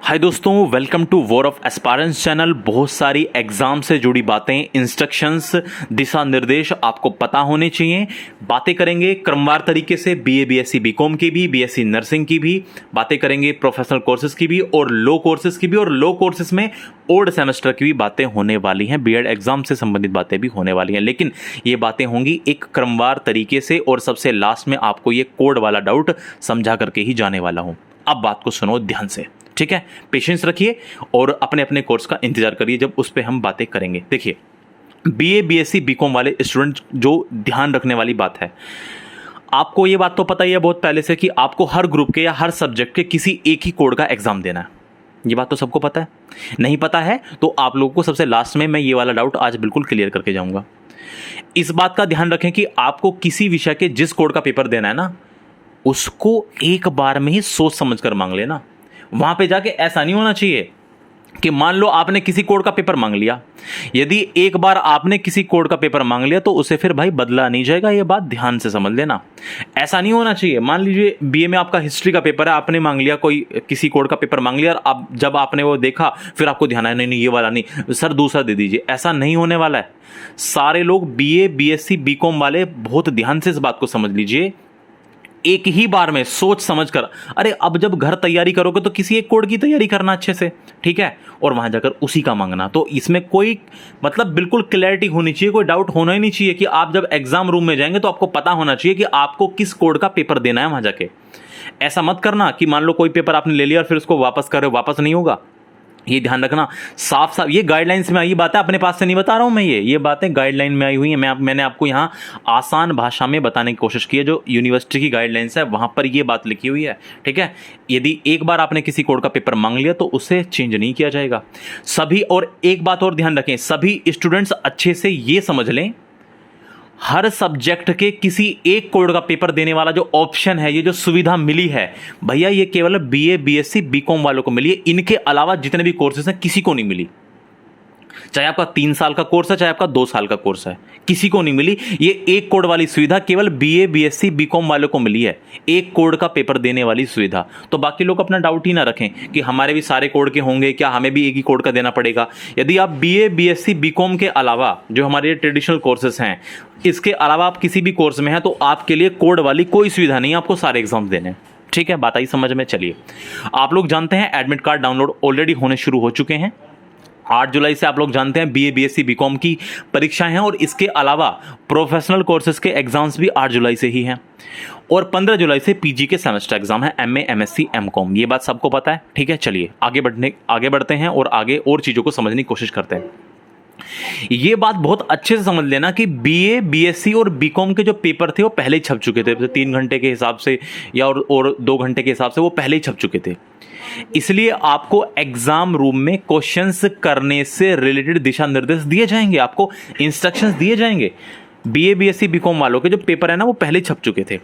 हाय दोस्तों, welcome to war of aspirants channel. बहुत सारी एग्जाम से जुड़ी बातें, इंस्ट्रक्शंस, दिशा निर्देश आपको पता होने चाहिए। बातें करेंगे क्रमवार तरीके से बीए बीएससी बीकॉम की भी, बीएससी नर्सिंग की भी, बातें करेंगे प्रोफेशनल कोर्सेज की भी और लो कोर्सेज की भी, और लो कोर्सेज में ओल्ड सेमेस्टर की भी बातें होने वाली हैं। बीएड एग्जाम से संबंधित बातें भी होने वाली हैं, लेकिन ये बातें होंगी एक क्रमवार तरीके से और सबसे लास्ट में आपको ये कोड वाला डाउट समझा करके ही जाने वाला हूं। अब बात को सुनो ध्यान से, ठीक है? पेशेंस रखिए और अपने अपने कोर्स का इंतजार करिए जब उस पर हम बातें करेंगे। देखिए, बीए बीएससी बीकॉम वाले स्टूडेंट, जो ध्यान रखने वाली बात है, आपको ये बात तो पता ही है बहुत पहले से कि आपको हर ग्रुप के या हर सब्जेक्ट के किसी एक ही कोड का एग्जाम देना है। ये बात तो सबको पता है। नहीं पता है तो आप लोगों को सबसे लास्ट में मैं ये वाला डाउट आज बिल्कुल क्लियर करके जाऊंगा। इस बात का ध्यान रखें कि आपको किसी विषय के जिस कोड का पेपर देना है ना, उसको एक बार में ही सोच समझ कर मांग लेना। वहां पे जाके ऐसा नहीं होना चाहिए कि मान लो आपने किसी कोड का पेपर मांग लिया, यदि एक बार आपने किसी कोड का पेपर मांग लिया तो उसे फिर भाई बदला नहीं जाएगा। ये बात ध्यान से समझ लेना, ऐसा नहीं होना चाहिए। मान लीजिए बीए में आपका हिस्ट्री का पेपर है, आपने मांग लिया कोई किसी कोड का पेपर मांग लिया और आप जब आपने वो देखा फिर आपको ध्यान आया नहीं ये वाला नहीं सर, दूसरा दे दीजिए। ऐसा नहीं होने वाला है। सारे लोग बीए बीएससी बीकॉम वाले बहुत ध्यान से इस बात को समझ लीजिए, एक ही बार में सोच समझ कर। अरे अब जब घर तैयारी करोगे तो किसी एक कोड की तैयारी करना अच्छे से, ठीक है, और वहां जाकर उसी का मांगना। तो इसमें कोई मतलब बिल्कुल क्लैरिटी होनी चाहिए, कोई डाउट होना ही नहीं चाहिए कि आप जब एग्जाम रूम में जाएंगे तो आपको पता होना चाहिए कि आपको किस कोड का पेपर देना है वहां जाके। ऐसा मत करना कि मान लो कोई पेपर आपने ले लिया और फिर उसको वापस कर रहे हो, वापस नहीं होगा। ये ध्यान रखना, साफ साफ ये गाइडलाइंस में आई बात है, अपने पास से नहीं बता रहा हूं मैं। ये बातें गाइडलाइन में आई हुई हैं। मैंने आपको यहाँ आसान भाषा में बताने की कोशिश की है। जो यूनिवर्सिटी की गाइडलाइंस है वहां पर ये बात लिखी हुई है, ठीक है। यदि एक बार आपने किसी कोड का पेपर मांग लिया तो उसे चेंज नहीं किया जाएगा सभी। और एक बात और ध्यान रखें, सभी स्टूडेंट्स अच्छे से ये समझ लें, हर सब्जेक्ट के किसी एक कोड का पेपर देने वाला जो ऑप्शन है, ये जो सुविधा मिली है भैया, ये केवल बीए बीएससी बीकॉम वालों को मिली है। इनके अलावा जितने भी कोर्सेज हैं किसी को नहीं मिली। चाहे आपका 3 साल का कोर्स है, चाहे आपका 2 साल का कोर्स है, किसी को नहीं मिली। ये एक कोड वाली सुविधा केवल बीए बीएससी बीकॉम वालों को मिली है, एक कोड का पेपर देने वाली सुविधा। तो बाकी लोग अपना डाउट ही ना रखें कि हमारे भी सारे कोड के होंगे, क्या हमें भी एक ही कोड का देना पड़ेगा। यदि आप बीए बीएससी बीकॉम के अलावा जो हमारे ट्रेडिशनल कोर्सेज हैं, इसके अलावा आप किसी भी कोर्स में हैं तो आपके लिए कोड वाली कोई सुविधा नहीं है, आपको सारे एग्जाम्स देने हैं, ठीक है। बात आई समझ में? चलिए, आप लोग जानते हैं एडमिट कार्ड डाउनलोड ऑलरेडी होने शुरू हो चुके हैं। 8 जुलाई से आप लोग जानते हैं बीए बीएससी बीकॉम की परीक्षाएं हैं, और इसके अलावा प्रोफेशनल कोर्सेज के एग्जाम्स भी 8 जुलाई से ही हैं, और 15 जुलाई से पीजी के सेमेस्टर एग्जाम है, एमए एमएससी एमकॉम। ये बात सबको पता है, ठीक है। चलिए आगे बढ़ते हैं और आगे और चीजों को समझने की कोशिश करते हैं। ये बात बहुत अच्छे से समझ लेना कि बीए बीएससी और बीकॉम के जो पेपर थे वो पहले ही छप चुके थे। 3 घंटे के हिसाब से या और 2 घंटे के हिसाब से वो पहले ही छप चुके थे। इसलिए आपको एग्जाम रूम में क्वेश्चंस करने से रिलेटेड दिशा निर्देश दिए जाएंगे, आपको इंस्ट्रक्शंस दिए जाएंगे। बीए बीएससी बीकॉम वालों के जो पेपर है ना वो पहले छप चुके थे,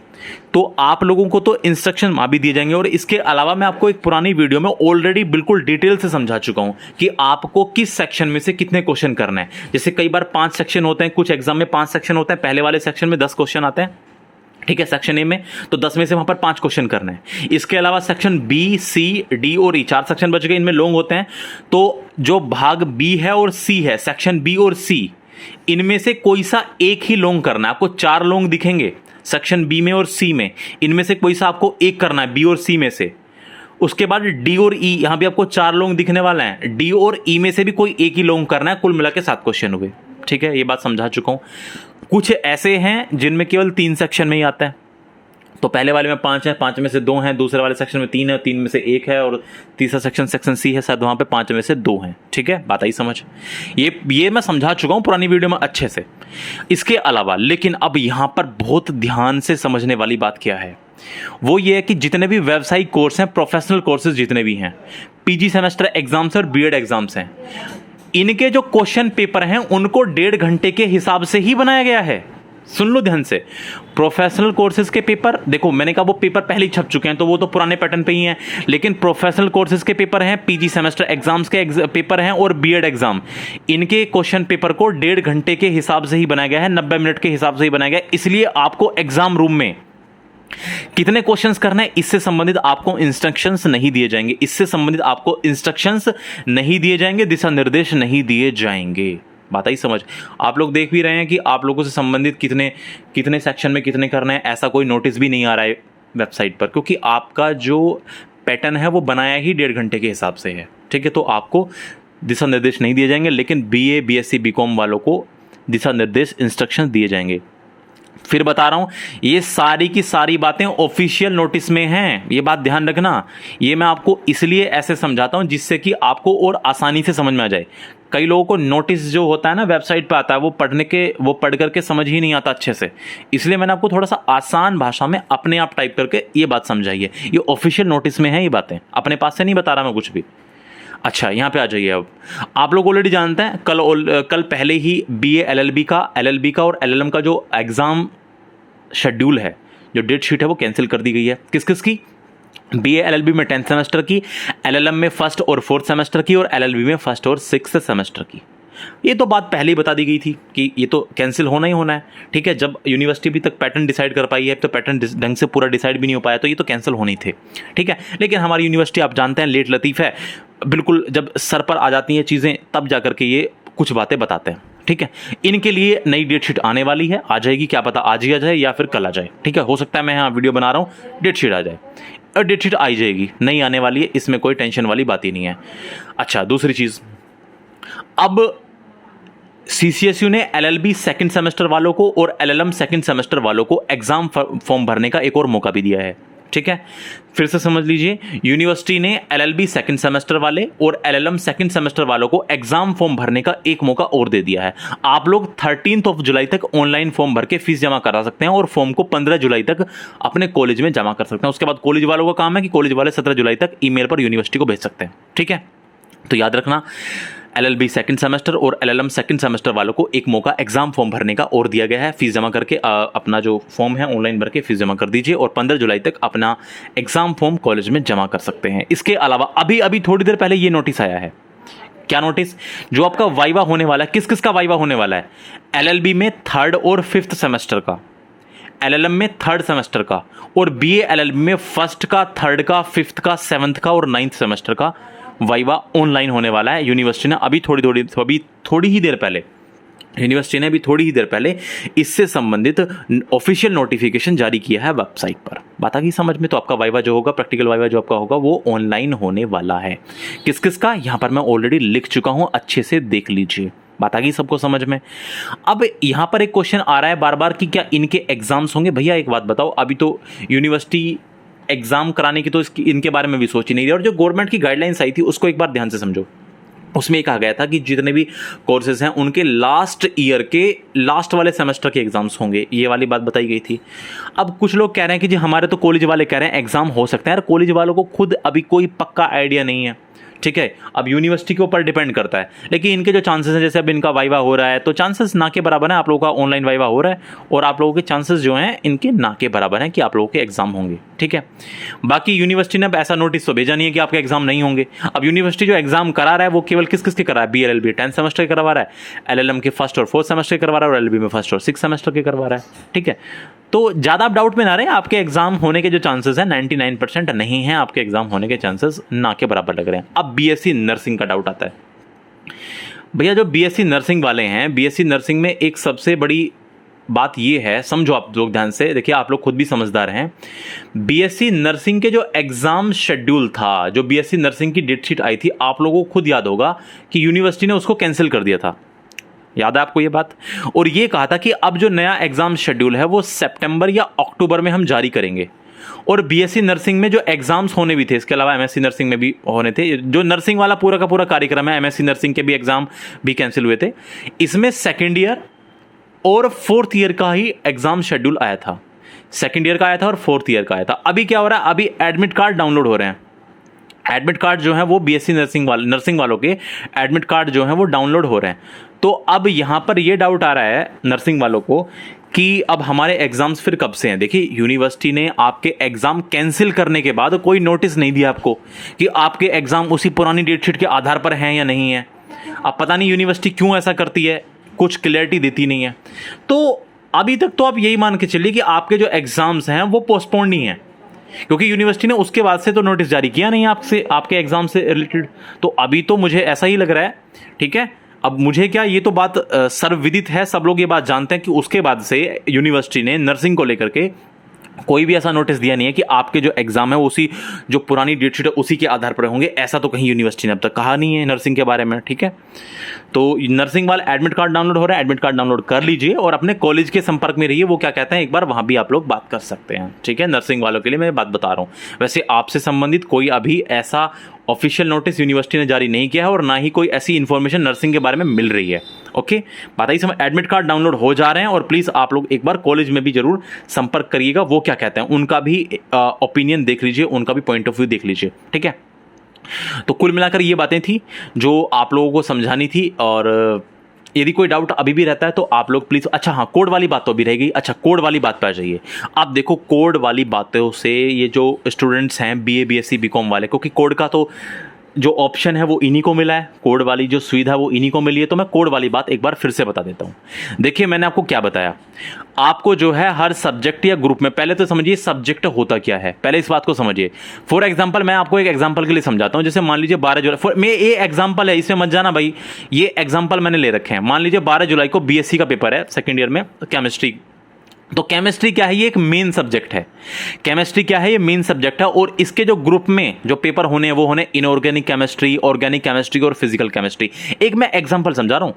तो आप लोगों को तो इंस्ट्रक्शन वहां भी दिए जाएंगे। और इसके अलावा मैं आपको एक पुरानी वीडियो में ऑलरेडी बिल्कुल डिटेल से समझा चुका हूं कि आपको किस सेक्शन में से कितने क्वेश्चन करना है। जैसे कई बार 5 सेक्शन होते हैं, कुछ एग्जाम में 5 सेक्शन होते हैं, पहले वाले सेक्शन में 10 क्वेश्चन आते हैं, ठीक है, सेक्शन ए में, तो 10 में से वहां पर 5 क्वेश्चन करना है। इसके अलावा सेक्शन बी सी डी और ई 4 सेक्शन बच गए, इनमें लॉन्ग होते हैं। तो जो भाग बी है और सी है, सेक्शन बी और सी, इनमें से कोई सा एक ही लॉन्ग करना है। आपको 4 लॉन्ग दिखेंगे सेक्शन बी में और सी में, इनमें से कोई सा आपको एक करना है बी और सी में से। उसके बाद डी और ई, यहां भी आपको 4 लॉन्ग दिखने वाला है, डी और ई में से भी कोई एक ही लॉन्ग करना है। कुल मिला के 7 क्वेश्चन हुए, ठीक है। ये बात समझा चुका हूं। कुछ ऐसे हैं जिनमें केवल 3 सेक्शन में ही आता है, तो पहले वाले में 5 है, 5 में से 2 हैं, दूसरे वाले सेक्शन में 3 है, 3 में से 1 है, और तीसरा सेक्शन सी है, शायद वहां पे 5 में से 2 हैं, ठीक है। बात आई समझ? ये मैं समझा चुका हूं पुरानी वीडियो में अच्छे से। इसके अलावा लेकिन अब यहां पर बहुत ध्यान से समझने वाली बात क्या है, वो ये है कि जितने भी व्यावसायिक कोर्स हैं, प्रोफेशनल कोर्सेज जितने भी हैं, पीजी सेमेस्टर एग्जाम्स और बीएड एग्जाम्स हैं, इनके जो क्वेश्चन पेपर हैं उनको 1.5 घंटे के हिसाब से ही बनाया गया है। सुन लो ध्यान से, प्रोफेशनल कोर्सेज के पेपर, देखो मैंने कहा वो पेपर पहले ही छप चुके हैं तो वो तो पुराने पैटर्न पे ही हैं, लेकिन प्रोफेशनल कोर्सेज के पेपर हैं, पीजी सेमेस्टर एग्जाम्स के पेपर हैं और बीएड एग्जाम, इनके क्वेश्चन पेपर को 1.5 घंटे के हिसाब से ही बनाया गया है, 90 मिनट के हिसाब से ही बनाया गया है। इसलिए आपको एग्जाम रूम में कितने क्वेश्चंस करने हैं इससे संबंधित आपको इंस्ट्रक्शंस नहीं दिए जाएंगे, इससे संबंधित आपको इंस्ट्रक्शंस नहीं दिए जाएंगे, दिशा निर्देश नहीं दिए जाएंगे। बात आई समझ। आप लोग देख भी रहे हैं कि आप लोगों से संबंधित कितने कितने सेक्शन में कितने करने हैं, ऐसा कोई नोटिस भी नहीं आ रहा है वेबसाइट पर, क्योंकि आपका जो पैटर्न है वो बनाया ही 1.5 घंटे के हिसाब से है। ठीक है, तो आपको दिशा निर्देश नहीं दिए जाएंगे, लेकिन BA BSc BCom वालों को दिशा निर्देश इंस्ट्रक्शन दिए जाएंगे। फिर बता रहा हूं, ये सारी की सारी बातें ऑफिशियल नोटिस में हैं, ये बात ध्यान रखना। ये मैं आपको इसलिए ऐसे समझाता हूं जिससे कि आपको और आसानी से समझ में आ जाए। कई लोगों को नोटिस जो होता है ना वेबसाइट पे आता है, वो पढ़ करके समझ ही नहीं आता अच्छे से, इसलिए मैंने आपको थोड़ा सा आसान भाषा में अपने आप टाइप करके ये बात समझाई है। ये ऑफिशियल नोटिस में है, ये बातें अपने पास से नहीं बता रहा मैं कुछ भी। अच्छा, यहाँ पे आ जाइए। अब आप लोग ऑलरेडी जानते हैं, कल पहले ही BA LLB का और LLM का जो एग्जाम शेड्यूल है, जो डेट शीट है, वो कैंसिल कर दी गई है। किस किस की? BA LLB में 10th सेमेस्टर की, LLM में 1st और 4th सेमेस्टर की, और LLB में 1st और 6th सेमेस्टर की। ये तो बात पहले ही बता दी गई थी कि ये तो कैंसिल होना ही होना है। ठीक है, जब यूनिवर्सिटी अभी तक पैटर्न डिसाइड कर पाई है, तो पैटर्न ढंग से पूरा डिसाइड भी नहीं हो पाया, तो ये तो कैंसिल होने थे। ठीक है, लेकिन हमारी यूनिवर्सिटी आप जानते हैं लेट लतीफ़ है, बिल्कुल जब सर पर आ जाती हैं चीज़ें तब जा करके ये कुछ बातें बताते हैं। ठीक है, इनके लिए नई डेट शीट आने वाली है, आ जाएगी, क्या पता आज ही आ जाए या फिर कल आ जाए। ठीक है, हो सकता है मैं यहाँ वीडियो बना रहा हूँ, डेट शीट आ जाए, और डेट शीट आई जाएगी, नहीं आने वाली है, इसमें कोई टेंशन वाली बात ही नहीं है। अच्छा, दूसरी चीज़, अब CCSU ने LLB सेकंड सेमेस्टर वालों को और LLM सेकंड सेमेस्टर वालों को एग्जाम फॉर्म भरने का एक और मौका भी दिया है। ठीक है, फिर से समझ लीजिए, यूनिवर्सिटी ने LLB सेकंड सेमेस्टर वाले और LLM सेकंड सेमेस्टर वालों को एग्जाम फॉर्म भरने का एक मौका और दे दिया है। आप लोग 13 जुलाई तक ऑनलाइन फॉर्म भर के फीस जमा करा सकते हैं और फॉर्म को 15 जुलाई तक अपने कॉलेज में जमा कर सकते हैं। उसके बाद कॉलेज वालों का काम है कि कॉलेज वाले 17 जुलाई तक ईमेल पर यूनिवर्सिटी को भेज सकते हैं। ठीक है, तो याद रखना, LLB सेकंड सेमेस्टर और LLM सेकंड सेमेस्टर वालों को एक मौका एग्जाम फॉर्म भरने का और दिया गया है। फीस जमा करके अपना जो फॉर्म है ऑनलाइन भर के फीस जमा कर दीजिए और 15 जुलाई तक अपना एग्जाम फॉर्म कॉलेज में जमा कर सकते हैं। इसके अलावा अभी थोड़ी देर पहले ये नोटिस आया है। क्या नोटिस? जो आपका वाइवा होने वाला है, किस किस का वाइवा होने वाला है? LLB में 3rd और 5th सेमेस्टर का, LLM में 3rd सेमेस्टर का, और BA LLB में 1st का, 3rd का, 5th का, 7th का और 9th सेमेस्टर का वाइवा ऑनलाइन होने वाला है। यूनिवर्सिटी ने अभी थोड़ी ही देर पहले इससे संबंधित ऑफिशियल नोटिफिकेशन जारी किया है वेबसाइट पर। बात आ गई समझ में? तो आपका वाइवा जो होगा, प्रैक्टिकल वाइवा जो आपका होगा, वो ऑनलाइन होने वाला है। किस किस का? यहां पर मैं ऑलरेडी लिख चुका हूं, अच्छे से देख लीजिए। बात आ गई सबको समझ में? अब यहां पर एक क्वेश्चन आ रहा है बार बार कि क्या इनके एग्जाम्स होंगे? भैया एक बात बताओ, अभी तो यूनिवर्सिटी एग्जाम कराने की तो इनके बारे में भी सोच ही नहीं रही, और जो गवर्नमेंट की गाइडलाइंस आई थी उसको एक बार ध्यान से समझो। उसमें ये कहा गया था कि जितने भी कोर्सेज हैं उनके लास्ट ईयर के लास्ट वाले सेमेस्टर के एग्जाम्स होंगे, ये वाली बात बताई गई थी। अब कुछ लोग कह रहे हैं कि जी हमारे तो कॉलेज वाले कह रहे हैं एग्जाम हो सकते हैं। यार, कॉलेज वालों को खुद अभी कोई पक्का आइडिया नहीं है। ठीक है, अब यूनिवर्सिटी के ऊपर डिपेंड करता है, लेकिन इनके जो चांसेस हैं, जैसे अब इनका वाइवा हो रहा है तो चांसेस ना के बराबर है। आप लोगों का ऑनलाइन वाइवा हो रहा है और आप लोगों के चांसेस जो हैं इनके ना के बराबर हैं कि आप लोगों के एग्जाम होंगे। ठीक है, बाकी यूनिवर्सिटी ने अब ऐसा नोटिस तो भेजा नहीं है कि आपके एग्जाम नहीं होंगे। अब यूनिवर्सिटी जो एग्जाम करा रहा है वो केवल किस किस के करा है? BA LLB 10th सेमेस्टर के करवा रहा है, LLM के 1st और 4th सेमेस्टर के करवा रहा है, और LLB में 1st और 6th सेमेस्टर के करवा रहा है। ठीक है, तो ज़्यादा आप डाउट में ना रहे, आपके एग्जाम होने के जो चांसेस हैं 99% नहीं है, आपके एग्जाम होने के चांसेस ना के बराबर लग रहे हैं। अब BSc नर्सिंग का डाउट आता है। भैया जो BSc नर्सिंग वाले हैं, BSc नर्सिंग में एक सबसे बड़ी बात ये है, समझो आप लोग ध्यान से, देखिए आप लोग खुद भी समझदार हैं। BSc नर्सिंग के जो एग्जाम शेड्यूल था, जो BSc नर्सिंग की डेट शीट आई थी, आप लोगों को खुद याद होगा कि यूनिवर्सिटी ने उसको कैंसिल कर दिया था। याद है आपको ये बात? और ये कहा था कि अब जो नया एग्जाम शेड्यूल है वो सितंबर या अक्टूबर में हम जारी करेंगे। और BSc नर्सिंग में जो एग्जाम्स होने भी थे, इसके अलावा MSc नर्सिंग में भी होने थे, जो नर्सिंग वाला पूरा का पूरा कार्यक्रम है, MSc नर्सिंग के भी एग्जाम भी कैंसिल हुए थे। इसमें 2nd ईयर और 4th ईयर का ही एग्जाम शेड्यूल आया था। 2nd ईयर का आया था और 4th ईयर का आया था। अभी क्या हो रहा है? अभी एडमिट कार्ड डाउनलोड हो रहे हैं। एडमिट कार्ड जो है वो BSc नर्सिंग वालों के एडमिट कार्ड जो है वो डाउनलोड हो रहे हैं। तो अब यहां पर ये डाउट आ रहा है नर्सिंग वालों को कि अब हमारे एग्जाम्स फिर कब से हैं? देखिए, यूनिवर्सिटी ने आपके एग्जाम कैंसिल करने के बाद कोई नोटिस नहीं दिया आपको कि आपके एग्जाम उसी पुरानी डेट शीट के आधार पर हैं या नहीं है। अब पता नहीं यूनिवर्सिटी क्यों ऐसा करती है, कुछ क्लैरिटी देती नहीं है। तो अभी तक तो आप यही मान के चलिए कि आपके जो एग्जाम्स हैं वो पोस्टपोन्ड ही हैं, क्योंकि यूनिवर्सिटी ने उसके बाद से तो नोटिस जारी किया नहीं आपसे, आपके एग्जाम से रिलेटेड। तो अभी तो मुझे ऐसा ही लग रहा है, ठीक है। अब मुझे क्या, ये तो बात सर्वविदित है, सब लोग ये बात जानते हैं कि उसके बाद से यूनिवर्सिटी ने नर्सिंग को लेकर के कोई भी ऐसा नोटिस दिया नहीं है कि आपके जो एग्जाम है उसी जो पुरानी डेट शीट है उसी के आधार पर होंगे। ऐसा तो कहीं यूनिवर्सिटी ने अब तक कहा नहीं है नर्सिंग के बारे में, ठीक है। तो नर्सिंग वाला एडमिट कार्ड डाउनलोड हो रहा है, एडमिट कार्ड डाउनलोड कर लीजिए और अपने कॉलेज के संपर्क में रहिए, वो क्या कहते हैं एक बार वहां भी आप लोग बात कर सकते हैं, ठीक है। नर्सिंग वालों के लिए मैं बात बता रहा हूं। वैसे आपसे संबंधित कोई अभी ऐसा ऑफिशियल नोटिस यूनिवर्सिटी ने जारी नहीं किया है और ना ही कोई ऐसी इंफॉर्मेशन नर्सिंग के बारे में मिल रही है, ओके। बात आई समझ। एडमिट कार्ड डाउनलोड हो जा रहे हैं और प्लीज आप लोग एक बार कॉलेज में भी जरूर संपर्क करिएगा, वो क्या कहते हैं उनका भी ओपिनियन देख लीजिए, उनका भी पॉइंट ऑफ व्यू देख लीजिए, ठीक है। तो कुल मिलाकर ये बातें थी जो आप लोगों को समझानी थी, और यदि कोई डाउट अभी भी रहता है तो आप लोग प्लीज, अच्छा हाँ, कोड वाली बात तो अभी रहेगी। अच्छा, कोड वाली बात पे आ जाइए। आप देखो, कोड वाली बातों से ये जो स्टूडेंट्स हैं बीए बीएससी बीकॉम वाले, क्योंकि कोड का तो जो ऑप्शन है वो इन्हीं को मिला है, कोड वाली जो सुविधा वो इन्हीं को मिली है, तो मैं कोड वाली बात एक बार फिर से बता देता हूं। देखिए, मैंने आपको क्या बताया, आपको जो है हर सब्जेक्ट या ग्रुप में, पहले तो समझिए सब्जेक्ट होता क्या है, पहले इस बात को समझिए। फॉर एग्जांपल, मैं आपको एक एग्जांपल के लिए समझाता हूं। जैसे मान लीजिए 12 जुलाई, मैं ये एग्जांपल है, इसमें मत जाना भाई, ये एग्जांपल मैंने ले रखे हैं। मान लीजिए 12 जुलाई को बीएससी का पेपर है सेकेंड ईयर में, केमिस्ट्री। तो केमिस्ट्री क्या है, ये एक मेन सब्जेक्ट है। केमिस्ट्री क्या है, ये मेन सब्जेक्ट है, और इसके जो ग्रुप में जो पेपर होने हैं वो होने इनऑर्गेनिक केमिस्ट्री, ऑर्गेनिक केमिस्ट्री और फिजिकल केमिस्ट्री। एक मैं एग्जांपल समझा रहा हूं।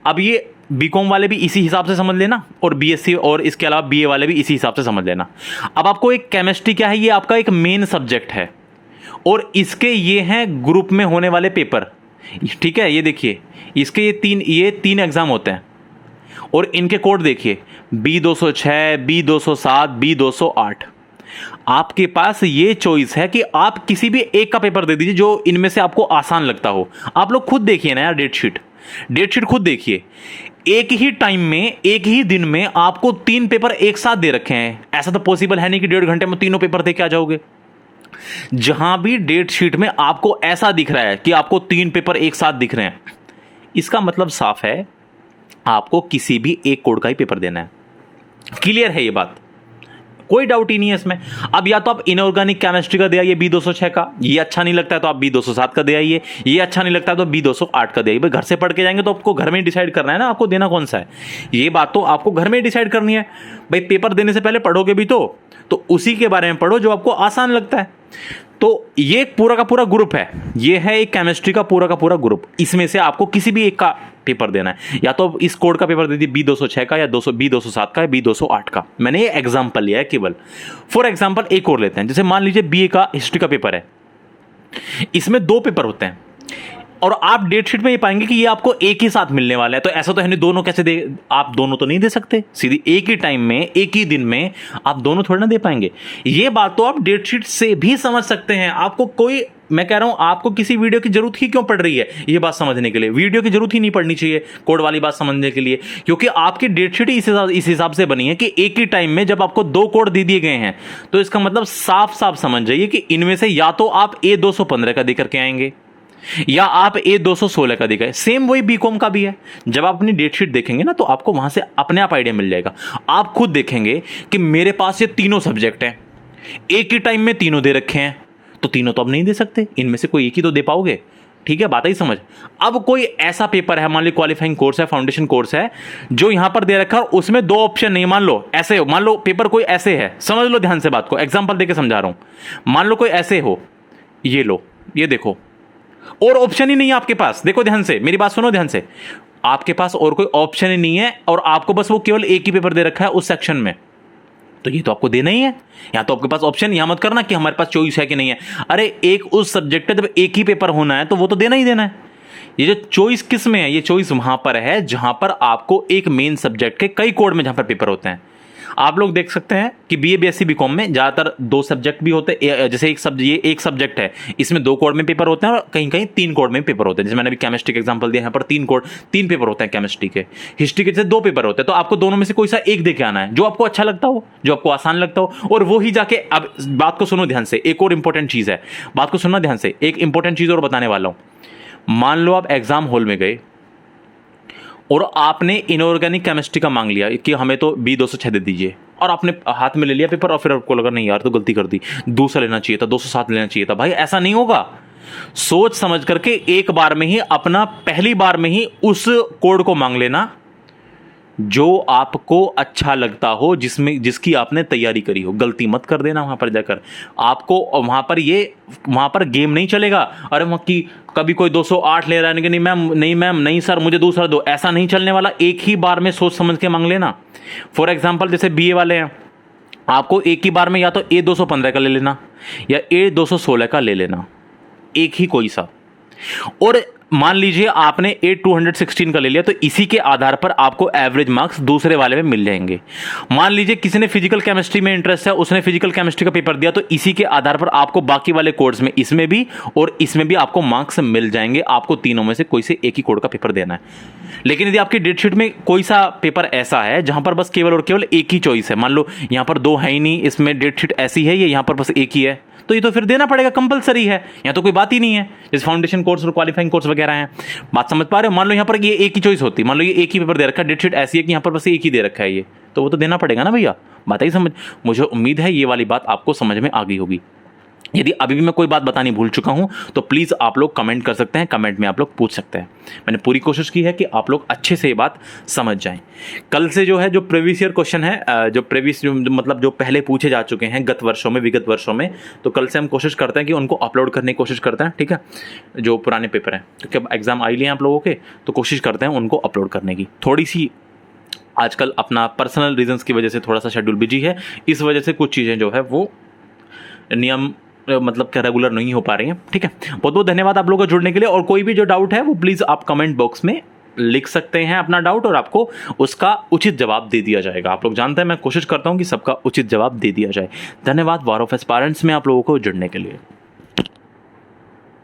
अब ये बीकॉम वाले भी इसी हिसाब से समझ लेना, और बीएससी और इसके अलावा बीए वाले भी इसी हिसाब से समझ लेना। अब आपको एक केमिस्ट्री क्या है, ये आपका एक मेन सब्जेक्ट है, और इसके ये हैं ग्रुप में होने वाले पेपर, ठीक है। ये देखिए, इसके ये तीन एग्जाम होते हैं, और इनके कोड देखिए, B206, B207, B208। आपके पास ये चॉइस है कि आप किसी भी एक का पेपर दे दीजिए जो इनमें से आपको आसान लगता हो। आप लोग खुद देखिए ना यार, डेट शीट खुद देखिए। एक ही टाइम में, एक ही दिन में आपको 3 पेपर एक साथ दे रखे हैं। ऐसा तो पॉसिबल है नहीं कि 1.5 घंटे में तीनों पेपर दे के आ जाओगे। जहां भी डेट शीट में आपको ऐसा दिख रहा है कि आपको 3 पेपर एक साथ दिख रहे हैं, इसका मतलब साफ है आपको किसी भी एक कोड का ही पेपर देना है। क्लियर है ये बात, कोई डाउट ही नहीं है इसमें। अब या तो आप इनऑर्गेनिक केमिस्ट्री का दे आइए B206 का, ये अच्छा नहीं लगता है तो आप B207 का दे आइए, ये अच्छा नहीं लगता है तो B208 का दे आइए। भाई घर से पढ़ के जाएंगे तो आपको घर में ही डिसाइड करना है ना आपको देना कौन सा है। ये बात तो आपको घर में ही डिसाइड करनी है। भाई पेपर देने से पहले पढ़ोगे भी तो उसी के बारे में पढ़ो जो आपको आसान लगता है। तो ये पूरा का पूरा ग्रुप है, ये है एक केमिस्ट्री का पूरा ग्रुप। इसमें से आपको किसी भी एक का पेपर देना है, या तो इस कोड का पेपर दे दीजिए B206 का, या B207 का, या B208 का। मैंने ये एग्जांपल लिया है केवल। फॉर एग्जांपल एक और लेते हैं, जैसे मान लीजिए बीए का हिस्ट्री का पेपर है, इसमें 2 पेपर होते हैं, और आप डेट शीट में ये पाएंगे कि ये आपको एक ही साथ मिलने वाला है। तो ऐसा तो है नहीं, दोनों कैसे दे, आप दोनों तो नहीं दे सकते सीधी एक ही टाइम में, एक ही दिन में आप दोनों थोड़ी ना दे पाएंगे। ये बात तो आप डेट शीट से भी समझ सकते हैं। आपको कोई, मैं कह रहा हूं, आपको किसी वीडियो की जरूरत ही क्यों पड़ रही है ये बात समझने के लिए। वीडियो की जरूरत ही नहीं पड़नी चाहिए कोड वाली बात समझने के लिए, क्योंकि आपकी डेट शीट इस हिसाब से बनी है कि एक ही टाइम में जब आपको 2 कोड दे दिए गए हैं, तो इसका मतलब साफ साफ समझ जाइए कि इनमें से या तो आप A215 का देकर के आएंगे, या आप A216 का दिखाए। सेम वही बीकॉम का भी है। जब आप अपनी डेट शीट देखेंगे ना, तो आपको वहां से अपने आप आइडिया मिल जाएगा। आप खुद देखेंगे कि मेरे पास ये तीनों सब्जेक्ट हैं, एक ही टाइम में तीनों दे रखे हैं, तो तीनों तो आप नहीं दे सकते, इनमें से कोई एक ही तो दे पाओगे, ठीक है। बात ही समझ। अब कोई ऐसा पेपर है, मान लो क्वालिफाइंग कोर्स है, फाउंडेशन कोर्स है, जो यहां पर दे रखा है, उसमें 2 ऑप्शन नहीं। मान लो ऐसे हो, मान लो पेपर कोई ऐसे है, समझ लो ध्यान से बात को, एग्जाम्पल देके समझा रहा हूं। मान लो कोई ऐसे हो, ये लो, ये देखो, और ऑप्शन ही नहीं है आपके पास। देखो ध्यान से, मेरी बात सुनो ध्यान से, आपके पास और कोई ऑप्शन ही नहीं है, और आपको बस वो केवल एक ही पेपर दे रखा है उस सेक्शन में, तो ये तो आपको देना ही है। यहां तो आपके पास ऑप्शन, यहां मत करना कि हमारे पास चॉइस है कि नहीं है। अरे एक उस सब्जेक्ट है, जब एक ही पेपर होना है तो वो तो देना ही देना है। ये जो चॉइस किस में है, ये चॉइस वहां पर है जहां पर आपको एक मेन सब्जेक्ट के कई कोड में जहां पर पेपर होते हैं। आप लोग देख सकते हैं कि बीए बीएससी बीकॉम में ज्यादातर 2 सब्जेक्ट भी होते हैं। जैसे ये एक सब्जेक्ट है, इसमें 2 कोड में पेपर होते हैं, और कहीं कहीं 3 कोड में पेपर होते हैं। जैसे मैंने अभी केमिस्ट्री का एग्जांपल दिया, यहाँ पर 3 पेपर होते हैं केमिस्ट्री के। हिस्ट्री के जैसे 2 पेपर होते हैं, तो आपको दोनों में से कोई सा एक देके आना है, जो आपको अच्छा लगता हो, जो आपको आसान लगता हो, और वो ही जाके। अब बात को सुनो ध्यान से, एक और इंपॉर्टेंट चीज है, बात को सुनना ध्यान से, एक इंपॉर्टेंट चीज और बताने वाला हूं। मान लो आप एग्जाम हॉल में गए और आपने इनऑर्गेनिक केमिस्ट्री का मांग लिया कि हमें तो B206 दे दीजिए, और आपने हाथ में ले लिया पेपर और फिर आपको लगा नहीं यार तो गलती कर दी, दूसरा लेना चाहिए था, 207 लेना चाहिए था। भाई ऐसा नहीं होगा। सोच समझ करके एक बार में ही अपना, पहली बार में ही उस कोड को मांग लेना जो आपको अच्छा लगता हो, जिसमें जिसकी आपने तैयारी करी हो। गलती मत कर देना वहां पर जाकर। आपको वहां पर गेम नहीं चलेगा। अरे वहां की कभी कोई 208 ले रहा है कि नहीं मैम नहीं सर मुझे दूसरा दो, ऐसा नहीं चलने वाला। एक ही बार में सोच समझ के मांग लेना। फॉर एग्जाम्पल जैसे BA वाले हैं, आपको एक ही बार में या तो A215 का ले लेना या A216 का ले लेना, एक ही कोई सा। और मान लीजिए आपने A216 का ले लिया, तो इसी के आधार पर आपको एवरेज मार्क्स दूसरे वाले में मिल जाएंगे। मान लीजिए किसी ने फिजिकल केमिस्ट्री में इंटरेस्ट है, उसने फिजिकल केमिस्ट्री का पेपर दिया, तो इसी के आधार पर आपको बाकी वाले कोर्स में, इसमें भी और इसमें भी आपको मार्क्स मिल जाएंगे। आपको तीनों में से कोई से एक ही कोड का पेपर देना है। लेकिन यदि आपकी डेट शीट में कोई सा पेपर ऐसा है जहां पर बस केवल और केवल एक ही चॉइस है, मान लो यहां पर दो है ही नहीं, इसमें डेट शीट ऐसी है, ये यहां पर बस एक ही है, तो ये तो फिर देना पड़ेगा, कंपलसरी है। यहाँ तो कोई बात ही नहीं है। जैसे फाउंडेशन कोर्स और क्वालिफाइंग कोर्स वगैरह हैं, बात समझ पा रहे हो। मान लो यहाँ पर ये एक ही चॉइस होती, मान लो ये एक ही पेपर दे रखा है, डेट शीट ऐसी है कि यहाँ पर बस एक ही दे रखा है, ये तो वो तो देना पड़ेगा ना भैया। बात ही समझ, मुझे उम्मीद है ये वाली बात आपको समझ में आ गई होगी। यदि अभी भी मैं कोई बात बतानी भूल चुका हूं तो प्लीज़ आप लोग कमेंट कर सकते हैं, कमेंट में आप लोग पूछ सकते हैं। मैंने पूरी कोशिश की है कि आप लोग अच्छे से ये बात समझ जाएं। कल से जो है जो प्रीवियस ईयर क्वेश्चन है, जो प्रीवियस मतलब जो पहले पूछे जा चुके हैं गत वर्षों में, विगत वर्षों में, तो कल से हम कोशिश करते हैं कि उनको अपलोड करने की कोशिश करते हैं। ठीक है, जो पुराने पेपर हैं, क्योंकि अब एग्जाम आई लिए हैं आप लोगों के, तो कोशिश करते हैं उनको अपलोड करने की। थोड़ी सी आजकल अपना पर्सनल रीजंस की वजह से थोड़ा सा शेड्यूल बिजी है, इस वजह से कुछ चीज़ें जो है वो नियम मतलब क्या रेगुलर नहीं हो पा रही हैं। ठीक है, बहुत बहुत धन्यवाद आप लोगों को जुड़ने के लिए। और कोई भी जो डाउट है वो प्लीज़ आप कमेंट बॉक्स में लिख सकते हैं अपना डाउट, और आपको उसका उचित जवाब दे दिया जाएगा। आप लोग जानते हैं मैं कोशिश करता हूं कि सबका उचित जवाब दे दिया जाए। धन्यवाद वॉर ऑफ एस्पायरेंट्स में आप लोगों को जुड़ने के लिए।